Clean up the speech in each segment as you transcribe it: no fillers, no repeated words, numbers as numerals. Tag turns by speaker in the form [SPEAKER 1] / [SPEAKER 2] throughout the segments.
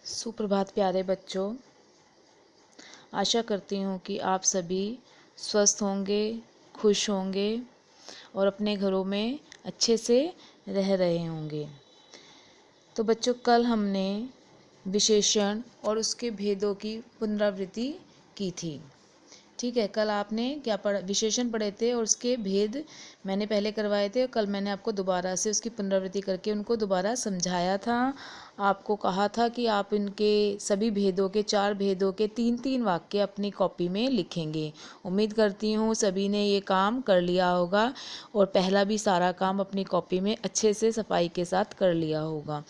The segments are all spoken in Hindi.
[SPEAKER 1] सुप्रभात प्यारे बच्चों। आशा करती हूँ कि आप सभी स्वस्थ होंगे, खुश होंगे और अपने घरों में अच्छे से रह रहे होंगे। तो बच्चों, कल हमने विशेषण और उसके भेदों की पुनरावृत्ति की थी। ठीक है, कल आपने क्या पढ़ा, विशेषण पढ़े थे और उसके भेद मैंने पहले करवाए थे। कल मैंने आपको दोबारा से उसकी पुनरावृत्ति करके उनको दोबारा समझाया था। आपको कहा था कि आप इनके सभी भेदों के 4 भेदों के 3-3 वाक्य अपनी कॉपी में लिखेंगे। उम्मीद करती हूँ सभी ने ये काम कर लिया होगा और पहला भी सारा काम अपनी कॉपी में अच्छे से सफाई के साथ कर लिया होगा।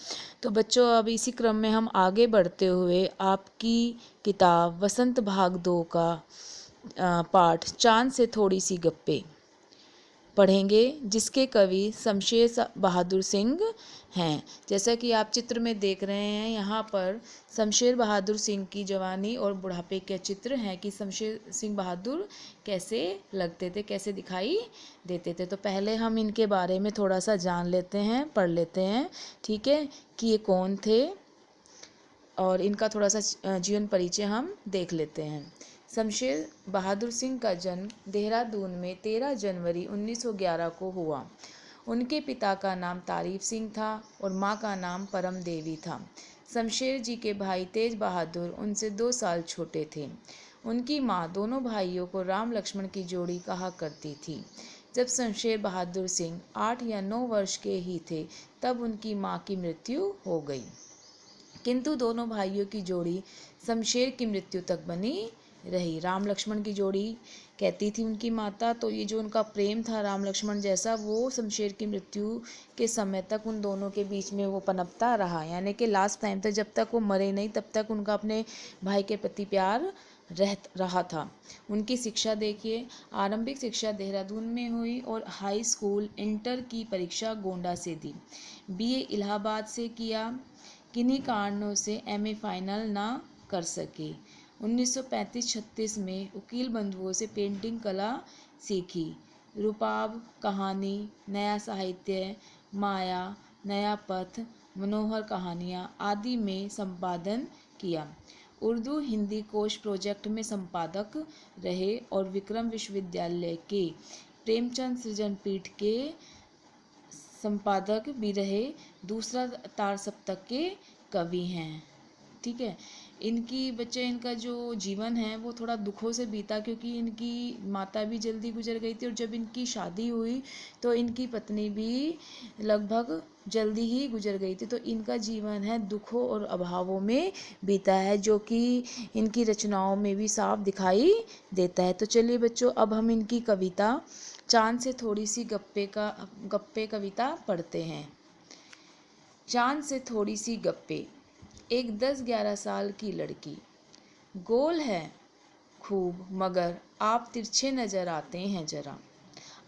[SPEAKER 1] तो बच्चों, अब इसी क्रम में हम आगे बढ़ते हुए आपकी किताब वसंत भाग 2 का पाठ चांद से थोड़ी सी गप्पे पढ़ेंगे, जिसके कवि शमशेर बहादुर सिंह हैं। जैसा कि आप चित्र में देख रहे हैं, यहाँ पर शमशेर बहादुर सिंह की जवानी और बुढ़ापे के चित्र हैं कि शमशेर सिंह बहादुर कैसे लगते थे, कैसे दिखाई देते थे। तो पहले हम इनके बारे में थोड़ा सा जान लेते हैं, पढ़ लेते हैं, ठीक है, कि ये कौन थे और इनका थोड़ा सा जीवन परिचय हम देख लेते हैं। शमशेर बहादुर सिंह का जन्म देहरादून में 13 जनवरी 1911 को हुआ। उनके पिता का नाम तारीफ सिंह था और माँ का नाम परम देवी था। शमशेर जी के भाई तेज बहादुर उनसे 2 साल छोटे थे। उनकी माँ दोनों भाइयों को राम लक्ष्मण की जोड़ी कहा करती थी। जब शमशेर बहादुर सिंह 8 या 9 वर्ष के ही थे, तब उनकी माँ की मृत्यु हो गई। किंतु दोनों भाइयों की जोड़ी शमशेर की मृत्यु तक बनी रही। राम लक्ष्मण की जोड़ी कहती थी उनकी माता। तो ये जो उनका प्रेम था राम लक्ष्मण जैसा, वो शमशेर की मृत्यु के समय तक उन दोनों के बीच में वो पनपता रहा। यानी कि लास्ट टाइम तक, जब तक वो मरे नहीं तब तक उनका अपने भाई के प्रति प्यार रहा था। उनकी शिक्षा देखिए, आरंभिक शिक्षा देहरादून में हुई और हाई स्कूल इंटर की परीक्षा गोंडा से दी। बीए इलाहाबाद से किया। किन्हीं कारणों से एमए फाइनल ना कर सके। 1935-36 में उकील बंधुओं से पेंटिंग कला सीखी। रूपाब, कहानी, नया साहित्य, माया, नया पथ, मनोहर कहानियाँ आदि में संपादन किया। उर्दू हिंदी कोश प्रोजेक्ट में संपादक रहे और विक्रम विश्वविद्यालय के प्रेमचंद सृजन पीठ के संपादक भी रहे। दूसरा तार सप्तक के कवि हैं। ठीक है, इनका जो जीवन है वो थोड़ा दुखों से बीता, क्योंकि इनकी माता भी जल्दी गुजर गई थी और जब इनकी शादी हुई तो इनकी पत्नी भी लगभग जल्दी ही गुजर गई थी। तो इनका जीवन है दुखों और अभावों में बीता है, जो कि इनकी रचनाओं में भी साफ दिखाई देता है। तो चलिए बच्चों, अब हम इनकी कविता चांद से थोड़ी सी गप्पे कविता पढ़ते हैं। चांद से थोड़ी सी गप्पे। एक 10-11 साल की लड़की, गोल है खूब मगर आप तिरछे नजर आते हैं जरा।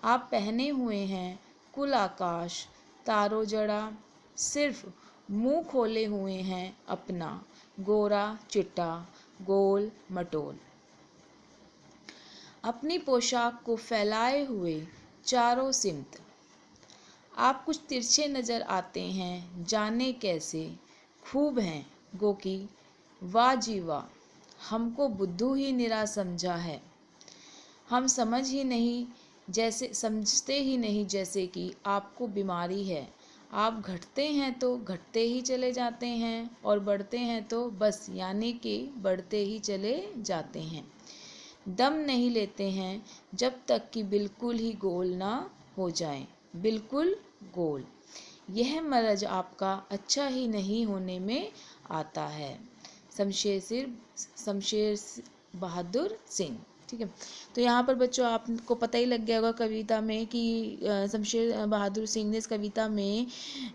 [SPEAKER 1] आप पहने हुए हैं कुल आकाश तारो जड़ा, सिर्फ मुंह खोले हुए हैं अपना, गोरा चिट्टा गोल मटोल। अपनी पोशाक को फैलाए हुए चारों सिमत आप कुछ तिरछे नजर आते हैं, जाने कैसे। खूब हैं गोकी, वाह जी वाह, हमको बुद्धू ही निरा समझा है। हम समझते ही नहीं जैसे कि आपको बीमारी है। आप घटते हैं तो घटते ही चले जाते हैं और बढ़ते हैं तो बस यानी कि बढ़ते ही चले जाते हैं। दम नहीं लेते हैं जब तक कि बिल्कुल ही गोल ना हो जाए, बिल्कुल गोल। यह मरज आपका अच्छा ही नहीं होने में आता है। शमशेर बहादुर सिंह। ठीक है, तो यहाँ पर बच्चों आपको पता ही लग गया होगा कविता में कि शमशेर बहादुर सिंह ने इस कविता में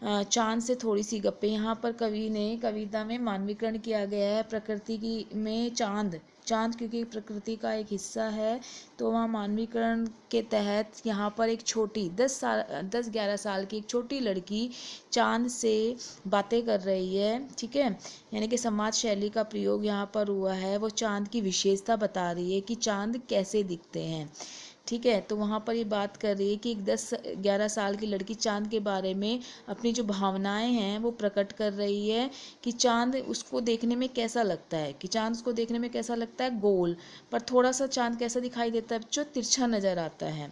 [SPEAKER 1] चांद से थोड़ी सी गप्पे, यहाँ पर कवि ने कविता में मानवीकरण किया गया है प्रकृति की में चांद क्योंकि प्रकृति का एक हिस्सा है, तो वहाँ मानवीकरण के तहत यहाँ पर एक छोटी 10-11 साल की एक छोटी लड़की चांद से बातें कर रही है। ठीक है, यानी कि समाज शैली का प्रयोग यहाँ पर हुआ है। वो चांद की विशेषता बता रही है कि चांद कैसे दिखते हैं। ठीक है। तो वहाँ पर ये बात कर रही है कि एक 10-11 साल की लड़की चाँद के बारे में अपनी जो भावनाएं हैं वो प्रकट कर रही है कि चाँद उसको देखने में कैसा लगता है, कि चाँद उसको देखने में कैसा लगता है, गोल। पर थोड़ा सा चाँद कैसा दिखाई देता है बच्चों, तिरछा नज़र आता है।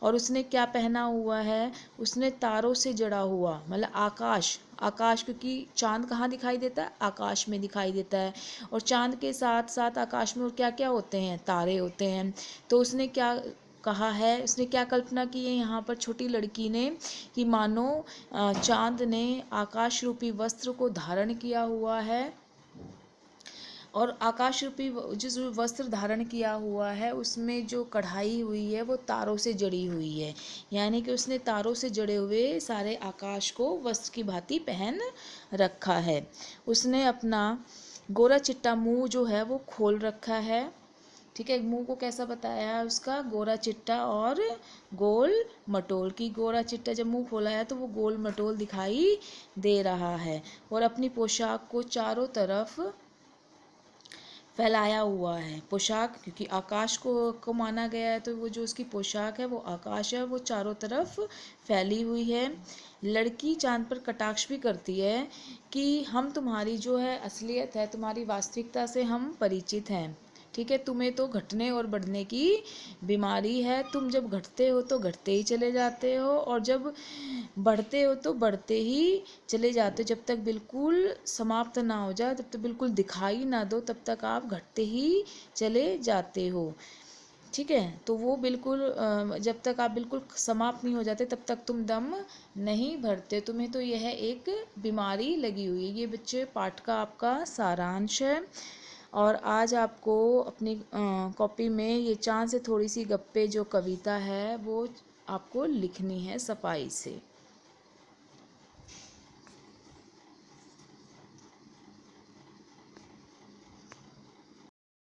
[SPEAKER 1] और उसने क्या पहना हुआ है, उसने तारों से जड़ा हुआ, मतलब आकाश, आकाश, क्योंकि चाँद कहाँ दिखाई देता है, आकाश में दिखाई देता है। और चाँद के साथ साथ आकाश में और क्या क्या होते हैं, तारे होते हैं। तो उसने क्या कहा है, उसने क्या कल्पना की है यहाँ पर छोटी लड़की ने, कि मानो चाँद ने आकाश रूपी वस्त्र को धारण किया हुआ है, और आकाश रूपी जिस वस्त्र धारण किया हुआ है उसमें जो कढ़ाई हुई है वो तारों से जड़ी हुई है। यानी कि उसने तारों से जड़े हुए सारे आकाश को वस्त्र की भांति पहन रखा है। उसने अपना गोरा चिट्टा मुंह जो है वो खोल रखा है। ठीक है, मुंह को कैसा बताया है उसका, गोरा चिट्टा और गोल मटोल। की गोरा चिट्टा जब मुंह खोला है तो वो गोल मटोल दिखाई दे रहा है। और अपनी पोशाक को चारों तरफ फैलाया हुआ है। पोशाक, क्योंकि आकाश को माना गया है, तो वो जो उसकी पोशाक है वो आकाश है, वो चारों तरफ फैली हुई है। लड़की चाँद पर कटाक्ष भी करती है कि हम तुम्हारी जो है असलियत है, तुम्हारी वास्तविकता से हम परिचित हैं। ठीक है, तुम्हें तो घटने और बढ़ने की बीमारी है। तुम जब घटते हो तो घटते ही चले जाते हो, और जब बढ़ते हो तो बढ़ते ही चले जाते हो। जब तक बिल्कुल समाप्त ना हो जाए, तब तक बिल्कुल दिखाई ना दो, तब तक आप घटते ही चले जाते हो। ठीक है, तो वो बिल्कुल जब तक आप बिल्कुल समाप्त नहीं हो जाते तब तक तुम दम नहीं भरते। तुम्हें तो यह एक बीमारी लगी हुई है। ये बच्चे पाठ का आपका सारांश है। और आज आपको अपनी कॉपी में ये चाँद से थोड़ी सी गप्पे जो कविता है वो आपको लिखनी है सफाई से।